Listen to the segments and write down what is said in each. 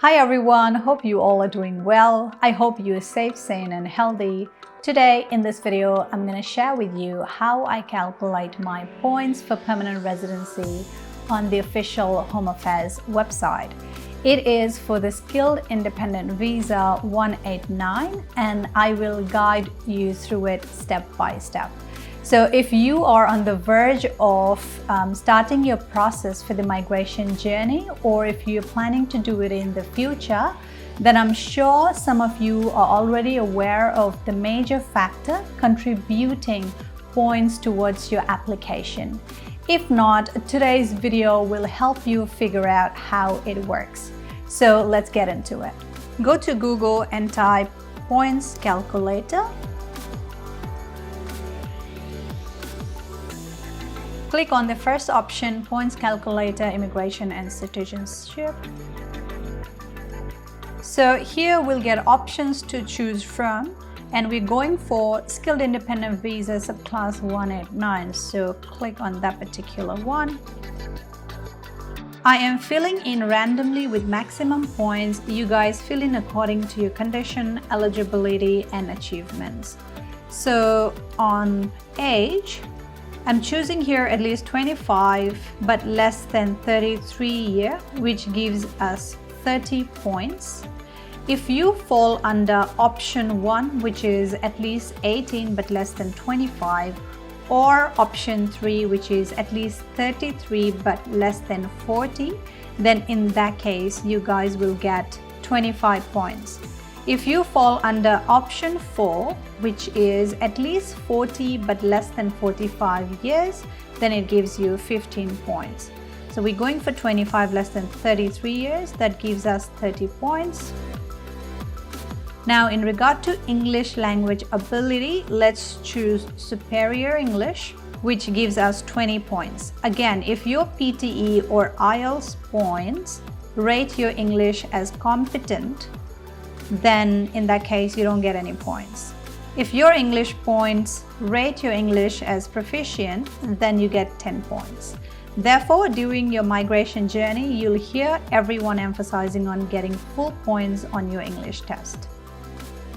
Hi everyone, hope you all are doing well. I hope you are safe, sane and healthy. Today in this video, I'm going to share with you how I calculate my points for permanent residency on the official Home Affairs website. It is for the Skilled Independent Visa 189 and I will guide you through it step by step. So if you are on the verge of starting your process for the migration journey, or if you're planning to do it in the future, then I'm sure some of you are already aware of the major factor contributing points towards your application. If not, today's video will help you figure out how it works. So let's get into it. Go to Google and type points calculator. Click on the first option, Points Calculator, Immigration and Citizenship. So here we'll get options to choose from, and we're going for Skilled Independent Visa Subclass 189. So click on that particular one. I am filling in randomly with maximum points. You guys fill in according to your condition, eligibility and achievements. So on age, I'm choosing here at least 25 but less than 33 year, which gives us 30 points. If you fall under option 1, which is at least 18 but less than 25, or option 3, which is at least 33 but less than 40, then in that case you guys will get 25 points. If you fall under option 4, which is at least 40 but less than 45 years, then it gives you 15 points. So we're going for 25 less than 33 years, that gives us 30 points. Now in regard to English language ability, let's choose Superior English, which gives us 20 points. Again, if your PTE or IELTS points rate your English as competent, then in that case you don't get any points. If your English points rate your English as proficient, then you get 10 points. Therefore, during your migration journey, you'll hear everyone emphasizing on getting full points on your English test.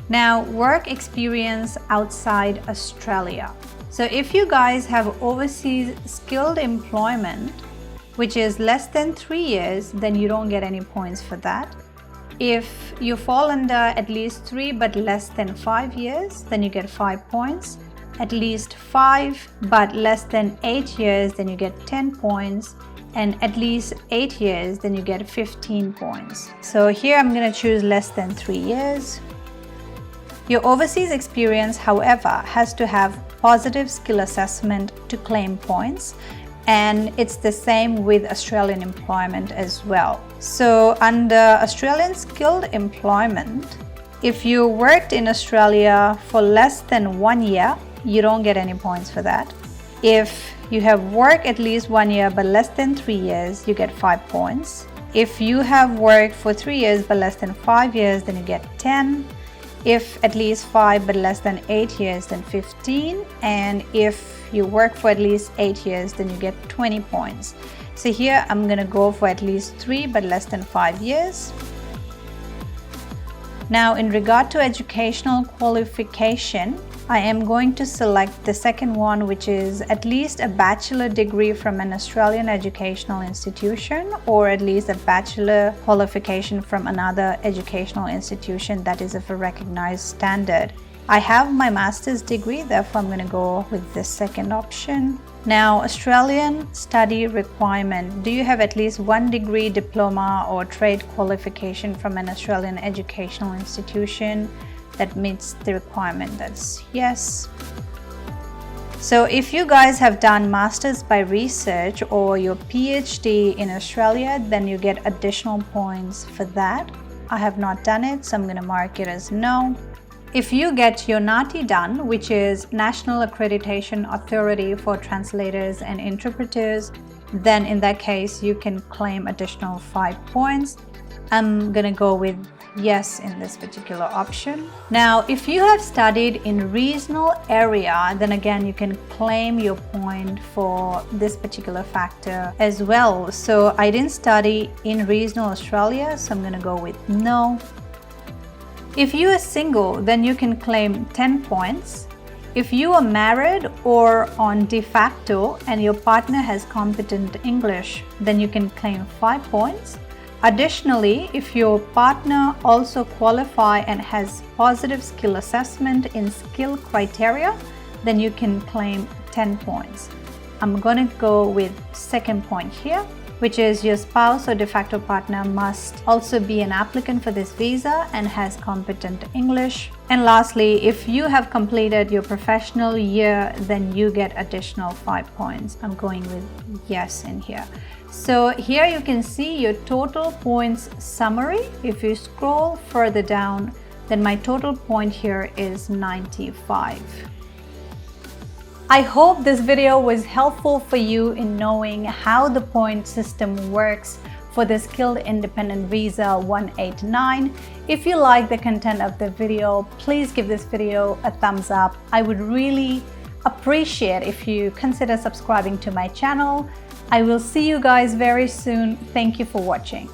Now, work experience outside Australia. So if you guys have overseas skilled employment, which is less than 3 years, then you don't get any points for that. If you fall under at least 3 but less than 5 years, then you get 5 points. At least 5 but less than 8 years, then you get 10 points. And at least 8 years, then you get 15 points. So here I'm going to choose less than 3 years. Your overseas experience, however, has to have positive skill assessment to claim points. And it's the same with Australian employment as well. So under Australian skilled employment, if you worked in Australia for less than 1 year, you don't get any points for that. If you have worked at least 1 year but less than 3 years, you get 5 points. If you have worked for 3 years but less than 5 years, then you get 10. If at least 5 but less than 8 years, then 15. And if you work for at least 8 years, then you get 20 points. So here I'm going to go for at least 3 but less than 5 years. Now in regard to educational qualification, I am going to select the second one, which is at least a bachelor degree from an Australian educational institution, or at least a bachelor qualification from another educational institution that is of a recognized standard. I have my master's degree, therefore I'm going to go with the second option. Now, Australian study requirement. Do you have at least 1 degree, diploma or trade qualification from an Australian educational institution that meets the requirement? That's yes. So if you guys have done Masters by Research or your PhD in Australia, then you get additional points for that. I have not done it, so I'm going to mark it as no. If you get your NATI done, which is National Accreditation Authority for Translators and Interpreters, then in that case you can claim additional 5 points. I'm gonna go with yes in this particular option. Now, if you have studied in regional area, then again you can claim your point for this particular factor as well. So I didn't study in regional Australia, so I'm going to go with no. If you are single, then you can claim 10 points. If you are married or on de facto and your partner has competent English, then you can claim 5 points. Additionally, if your partner also qualify and has positive skill assessment in skill criteria, then you can claim 10 points. I'm going to go with second point here, which is your spouse or de facto partner must also be an applicant for this visa and has competent English. And lastly, if you have completed your professional year, then you get additional 5 points. I'm going with yes in here. So here you can see your total points summary. If you scroll further down, then my total point here is 95. I hope this video was helpful for you in knowing how the point system works for the Skilled Independent Visa 189. If you like the content of the video, please give this video a thumbs up. I would really appreciate if you consider subscribing to my channel. I will see you guys very soon. Thank you for watching.